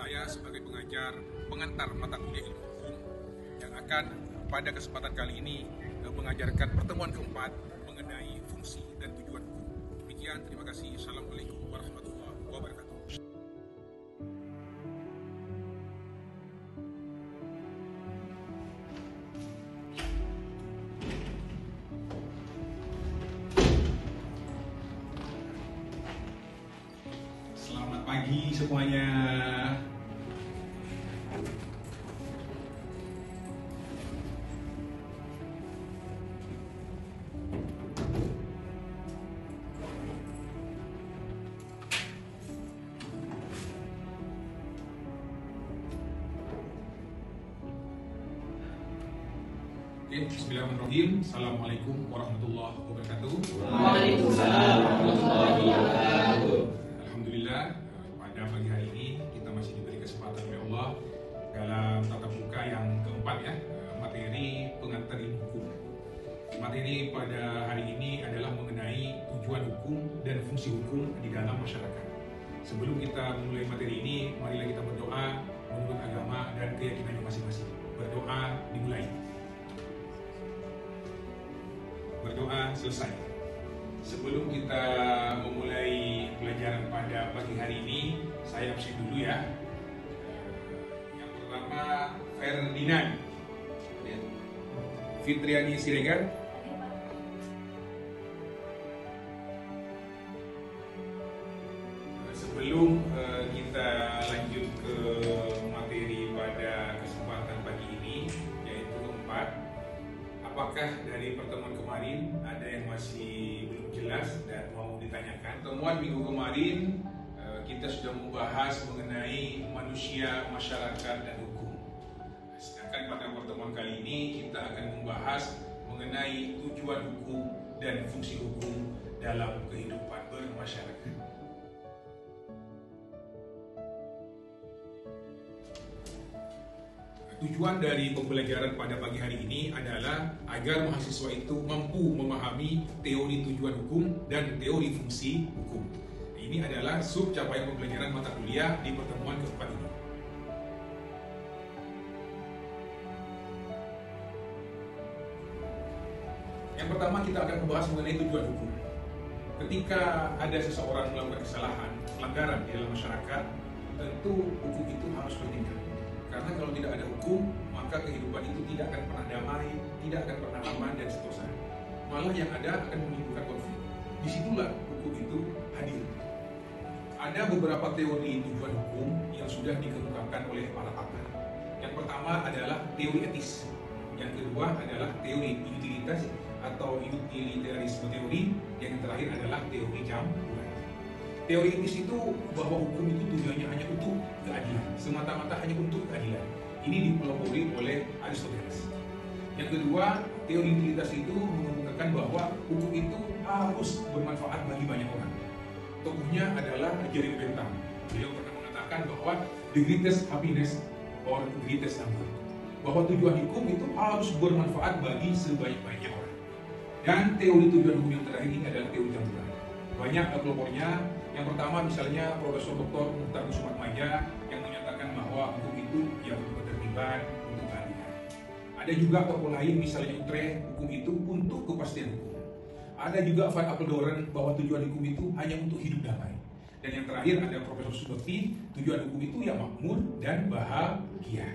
Saya sebagai pengajar pengantar mata kuliah ilmu hukum yang akan pada kesempatan kali ini mengajarkan pertemuan keempat mengenai fungsi dan tujuan hukum. Demikian, terima kasih. Assalamualaikum warahmatullahi wabarakatuh. Selamat pagi semuanya. Bismillahirrahmanirrahim. Assalamualaikum warahmatullahi wabarakatuh. Waalaikumsalam warahmatullahi wabarakatuh. Alhamdulillah, pada pagi hari ini kita masih diberi kesempatan oleh Allah dalam tatap muka yang keempat ya, materi pengantar ilmu hukum. Materi pada hari ini adalah mengenai tujuan hukum dan fungsi hukum di dalam masyarakat. Sebelum kita memulai materi ini, marilah kita berdoa menurut agama dan keyakinannya masing-masing. Berdoa dimulai. Berdoa selesai. Sebelum kita memulai pelajaran pada pagi hari ini, saya absen dulu ya. Yang pertama, Ferdinand Fitriani Siregar. Sebelum kita lanjut ke materi pada kesempatan pagi ini, yaitu keempat, apakah dari pertemuan kemarin ada yang masih belum jelas dan mau ditanyakan? Pertemuan minggu kemarin kita sudah membahas mengenai manusia, masyarakat, dan hukum. Sedangkan pada pertemuan kali ini kita akan membahas mengenai tujuan hukum dan fungsi hukum dalam kehidupan bermasyarakat. Tujuan dari pembelajaran pada pagi hari ini adalah agar mahasiswa itu mampu memahami teori tujuan hukum dan teori fungsi hukum. Ini adalah sub capaian pembelajaran mata kuliah di pertemuan keempat ini. Yang pertama, kita akan membahas mengenai tujuan hukum. Ketika ada seseorang melakukan kesalahan, pelanggaran di dalam masyarakat, tentu hukum itu harus bertindak. Karena kalau tidak ada hukum, maka kehidupan itu tidak akan pernah damai, tidak akan pernah aman dan seterusnya. Malah yang ada akan menimbulkan konflik. Disitulah hukum itu hadir. Ada beberapa teori tujuan hukum yang sudah dikemukakan oleh para pakar. Yang pertama adalah teori etis. Yang kedua adalah teori utilitas atau utilitarisme teori. Yang terakhir adalah teori campuran. Teori etis itu bahwa hukum itu tujuannya hanya untuk keadilan, semata-mata hanya untuk keadilan. Ini dipelopori oleh Aristoteles. Yang kedua, teori utilitas itu mengemukakan bahwa hukum itu harus bermanfaat bagi banyak orang. Tokohnya adalah Jeremy Bentham. Beliau pernah mengatakan bahwa the greatest happiness or the greatest number, bahwa tujuan hukum itu harus bermanfaat bagi sebanyak-banyaknya orang. Dan teori tujuan hukum yang terakhir ini adalah teori campuran. Banyak pelopornya. Yang pertama misalnya Profesor Dr. Mukhtar Kusumatmaja yang menyatakan bahwa hukum itu ya untuk ketertiban, untuk keadilan. Ada juga tokoh lain misalnya Utrecht, hukum itu untuk kepastian hukum. Ada juga Van Apeldoorn bahwa tujuan hukum itu hanya untuk hidup damai. Dan yang terakhir ada Profesor Subekti, tujuan hukum itu ya makmur dan bahagia.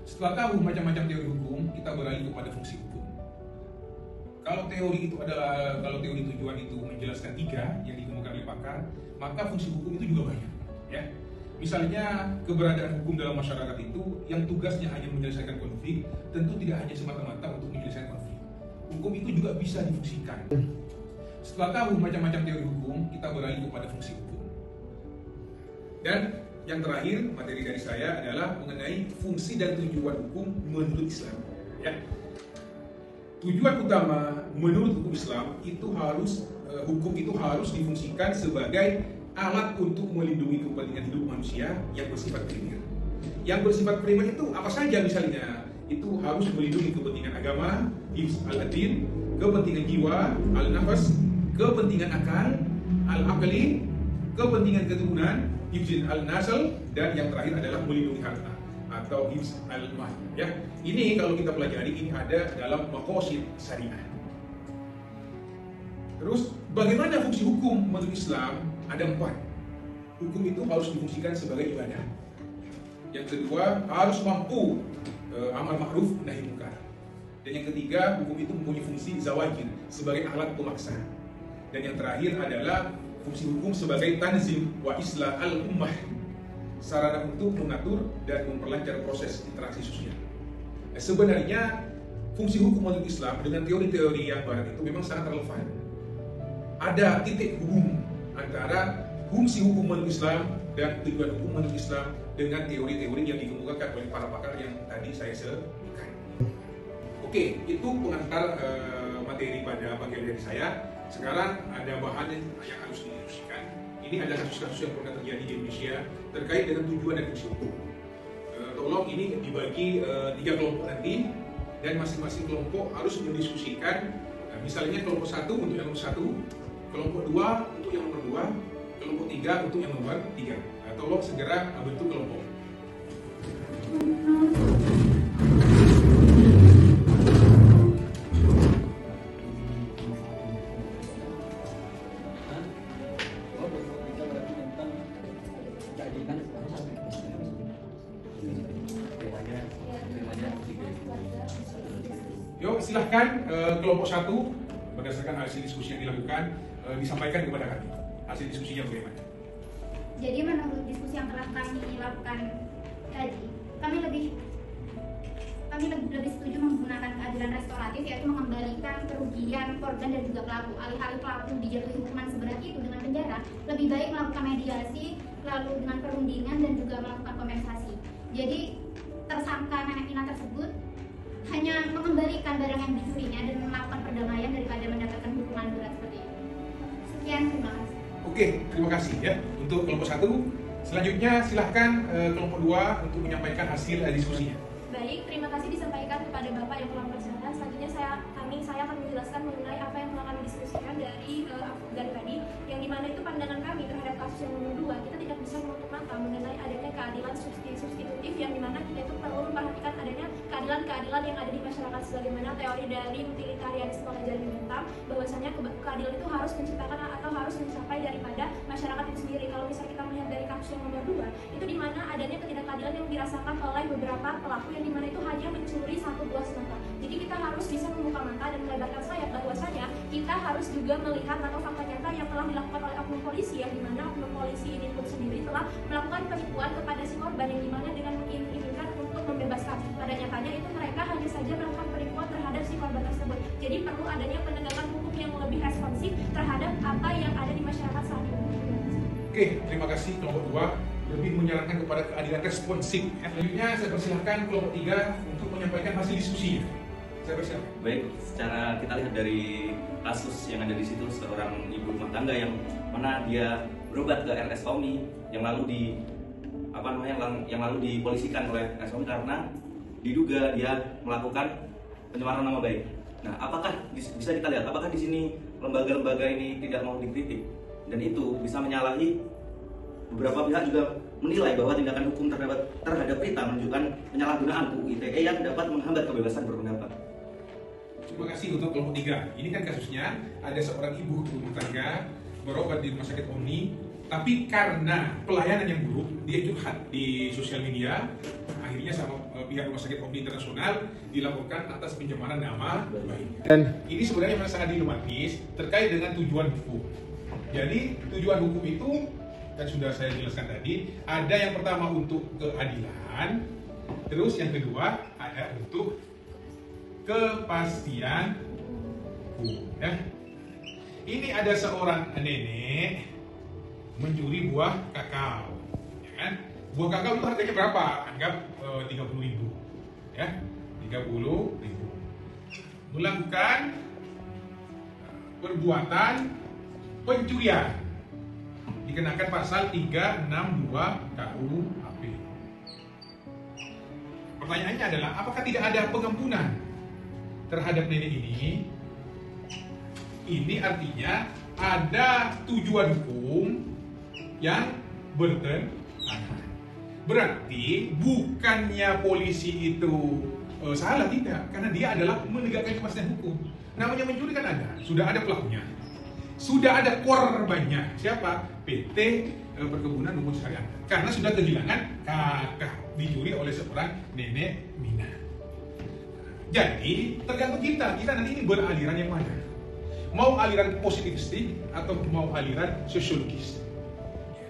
Setelah tahu macam-macam teori hukum, kita beralih kepada fungsi hukum. Kalau teori tujuan itu menjelaskan tiga yang dikemukakan oleh pakar, maka fungsi hukum itu juga banyak. Ya, misalnya keberadaan hukum dalam masyarakat itu yang tugasnya hanya menyelesaikan konflik, tentu tidak hanya semata-mata untuk menyelesaikan konflik. Hukum itu juga bisa difungsikan. Setelah tahu macam-macam teori hukum, kita beralih kepada fungsi hukum. Dan yang terakhir materi dari saya adalah mengenai fungsi dan tujuan hukum menurut Islam. Ya. Tujuan utama menurut hukum Islam itu hukum itu harus difungsikan sebagai alat untuk melindungi kepentingan hidup manusia yang bersifat primer. Yang bersifat primer itu apa saja misalnya? Itu harus melindungi kepentingan agama, hifz al-adin, kepentingan jiwa, al-nafas, kepentingan akal, al-aqli, kepentingan keturunan, hifz al-nasl, dan yang terakhir adalah melindungi harta atau hifz al-mal. Ya, ini kalau kita pelajari ini ada dalam maqasid syariah. Terus bagaimana fungsi hukum menurut Islam? Ada 4. Hukum itu harus difungsikan sebagai ibadah. Yang kedua, harus mampu amal ma'ruf nahi munkar. Dan yang ketiga, hukum itu mempunyai fungsi zawajir sebagai alat pemaksa. Dan yang terakhir adalah fungsi hukum sebagai tanzim wa islah al-ummah, sarana untuk mengatur dan memperlancar proses interaksi sosial. Sebenarnya fungsi hukum menurut Islam dengan teori-teori yang barat itu memang sangat relevan. Ada titik hubung antara fungsi hukum menurut Islam dan tujuan hukum menurut Islam dengan teori-teori yang dikemukakan oleh para pakar yang tadi saya sebutkan. Oke, itu pengantar materi pada pagi hari saya. Sekarang ada bahan yang harus didiskusikan. Ini ada kasus-kasus yang pernah terjadi di Indonesia terkait dengan tujuan dan fungsi hukum. Tolong ini dibagi 3 kelompok nanti, dan masing-masing kelompok harus mendiskusikan. Misalnya kelompok 1 untuk yang nomor 1, kelompok 2 untuk yang nomor 2, kelompok 3 untuk yang nomor 3. Tolong segera bentuk kelompok. Yuk, silahkan kelompok 1 berdasarkan hasil diskusi yang dilakukan disampaikan kepada kami. Hasil diskusinya bagaimana? Jadi menurut diskusi yang telah kami lakukan tadi, kami lebih setuju menggunakan keadilan restoratif, yaitu mengembalikan kerugian korban dan juga pelaku. Alih-alih pelaku dijatuhi hukuman seberat itu dengan penjara, lebih baik melakukan mediasi, lalu dengan perundingan dan juga melakukan kompensasi. Jadi tersangka nenek Ina tersebut hanya mengembalikan barang yang dicurinya dan melakukan perdamaian daripada mendapatkan hukuman berat seperti itu. Sekian, terima kasih. Oke, terima kasih ya untuk kelompok 1. Selanjutnya silahkan kelompok 2 untuk menyampaikan hasil diskusinya. Baik, terima kasih disampaikan kepada Bapak yang telah melaksanakan. Selanjutnya saya akan menjelaskan mengenai apa yang telah kami diskusikan dari tadi, yang dimana itu pandangan kami terhadap kasus yang nomor 2. Kita tidak bisa menutup mata mengenai adanya keadilan substitutif, yang dimana kita itu perlu memperhatikan adanya keadilan yang ada di masyarakat, sebagaimana teori dari utilitarianisme Ghazali Bentham, bahwasanya keadilan itu harus menciptakan atau harus mencapai daripada masyarakat itu sendiri. Kalau misalnya kita melihat dari kasus yang nomor 2, itu dimana adanya ketidakadilan yang dirasakan oleh beberapa pelaku, yang dimana itu hanya mencuri 1 buah semata. Jadi kita harus bisa membuka mata dan melebarkan sayap, bahwasanya kita harus juga melihat atau fakta nyata yang telah dilakukan oleh oknum polisi, yang dimana oknum polisi ini pun sendiri telah melakukan penipuan kepada si korban, yang dimana dengan menginginkan untuk membebaskan. Pada nyatanya itu mereka hanya saja melakukan penipuan terhadap si korban tersebut. Jadi perlu adanya penegakan hukum yang lebih responsif terhadap apa yang ada di masyarakat saat ini. Oke, terima kasih kelompok 2 lebih menyarankan kepada keadilan responsif. Selanjutnya saya persilahkan kelompok 3 untuk menyampaikan hasil diskusinya. Saya persilahkan. Baik, secara kita lihat dari kasus yang ada di situ, seorang ibu rumah tangga yang mana dia berobat ke RS Tommy yang lalu dipolisikan oleh RS Tommy karena diduga dia melakukan pencemaran nama baik. Nah, apakah bisa kita lihat apakah di sini lembaga-lembaga ini tidak mau dikritik, dan itu bisa menyalahi beberapa pihak juga menilai bahwa tindakan hukum terhadap Rita menunjukkan penyalahgunaan UU ITE yang dapat menghambat kebebasan berpendapat. Terima kasih untuk kelompok 3. Ini kan kasusnya ada seorang ibu rumah tangga berobat di rumah sakit Omni, tapi karena pelayanan yang buruk dia curhat di sosial media, akhirnya sama pihak rumah sakit Omni Internasional dilaporkan atas pencemaran nama baik. Dan ini sebenarnya memang sangat dilematis terkait dengan tujuan hukum. Jadi tujuan hukum itu kan sudah saya jelaskan tadi, ada yang pertama untuk keadilan, terus yang kedua ada untuk kepastian hukum. Ya. Ini ada seorang nenek mencuri buah kakao, ya kan? Buah kakao itu harganya berapa? Anggap 30.000, ya, 30.000. Melakukan perbuatan pencurian, dikenakan pasal 362 KUHP. Pertanyaannya adalah, apakah tidak ada pengampunan terhadap nenek ini? Ini artinya ada tujuan hukum yang bertentangan. Berarti bukannya polisi itu salah, tidak, karena dia adalah menegakkan kepastian hukum. Namanya mencuri kan ada, sudah ada pelakunya, sudah ada korbannya. Siapa? PT Perkebunan Umum Syariah, karena sudah kehilangan kakak, dicuri oleh seorang nenek Mina. Jadi tergantung kita nanti ini beraliran yang mana, mau aliran positivistik atau mau aliran sosiologis.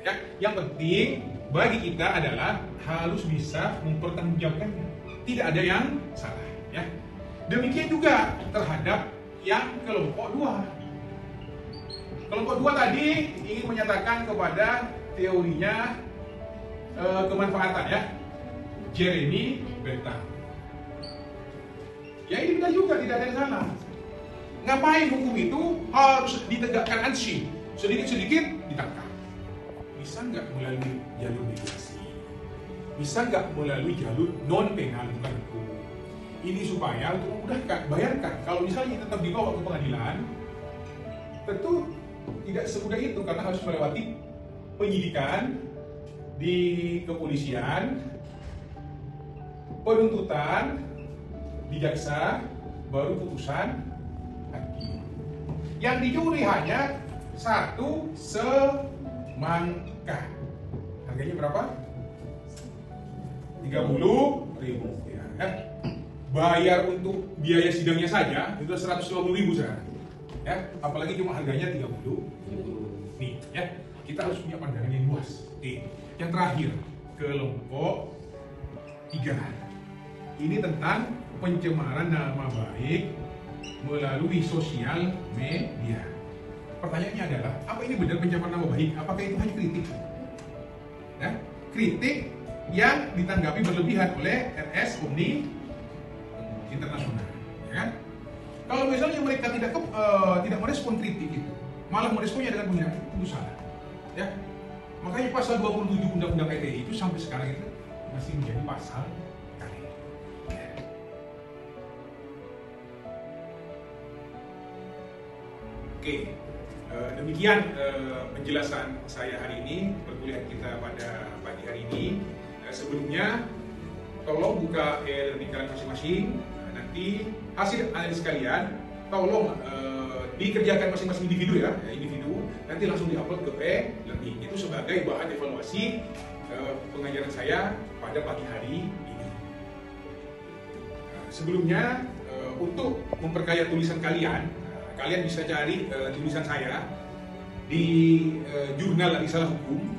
Ya, yang penting bagi kita adalah harus bisa mempertanggungjawabkannya, tidak ada yang salah. Ya, demikian juga terhadap yang kelompok 2. Kelompok 2 tadi ingin menyatakan kepada teorinya kemanfaatan, ya, Jeremy Bentham. Ya ini benar juga, tidak ada yang salah. Ngapain hukum itu harus ditegakkan ansi, sedikit-sedikit ditangkap? Bisa nggak melalui jalur mediasi? Bisa nggak melalui jalur non penal, bukan hukum? Ini supaya untuk memudahkan. Bayangkan kalau misalnya tetap dibawa ke pengadilan, tentu tidak semudah itu karena harus melewati penyidikan di kepolisian, penuntutan di jaksa, baru putusan hakim. Yang dicuri hanya 1 semangka. Harganya berapa? 30.000. Ya. Bayar untuk biaya sidangnya saja itu 150.000 sekarang. Ya, apalagi cuma harganya 30.000. Nih, ya, kita harus punya pandangan yang luas. Yang terakhir, kelompok 3. Ini tentang pencemaran nama baik melalui sosial media. Pertanyaannya adalah, apa ini benar pencemaran nama baik? Apakah itu hanya kritik? Ya, kritik yang ditanggapi berlebihan oleh RS Omni Internasional. Ya kan? Kalau misalnya mereka tidak merespon kritik itu, malah meresponnya dengan penghinaan, itu salah. Ya, makanya pasal 27 Undang-Undang ITE itu sampai sekarang itu masih menjadi pasal karet. Oke, demikian penjelasan saya hari ini, perkuliahan kita pada pagi hari ini. Sebelumnya, tolong buka di kalian masing-masing. Nanti hasil analisis kalian, tolong dikerjakan masing-masing individu, ya, individu. Nanti langsung diupload ke e-learning. Itu sebagai bahan evaluasi pengajaran saya pada pagi hari ini. Sebelumnya, untuk memperkaya tulisan kalian, kalian bisa cari tulisan saya di jurnal Risalah Hukum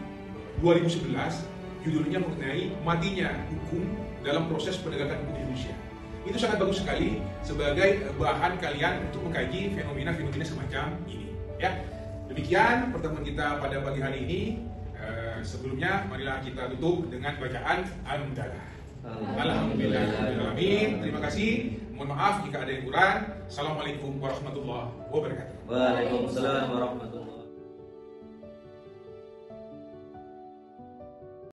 2011, judulnya mengenai matinya hukum dalam proses penegakan hukum di Indonesia. Itu sangat bagus sekali sebagai bahan kalian untuk mengkaji fenomena-fenomena semacam ini. Ya, demikian pertemuan kita pada pagi hari ini. Sebelumnya, marilah kita tutup dengan bacaan Alhamdulillah. Alhamdulillahirrahmanirrahim. Terima kasih. Mohon maaf jika ada yang kurang. Assalamualaikum warahmatullahi wabarakatuh. Waalaikumsalam warahmatullahi wabarakatuh.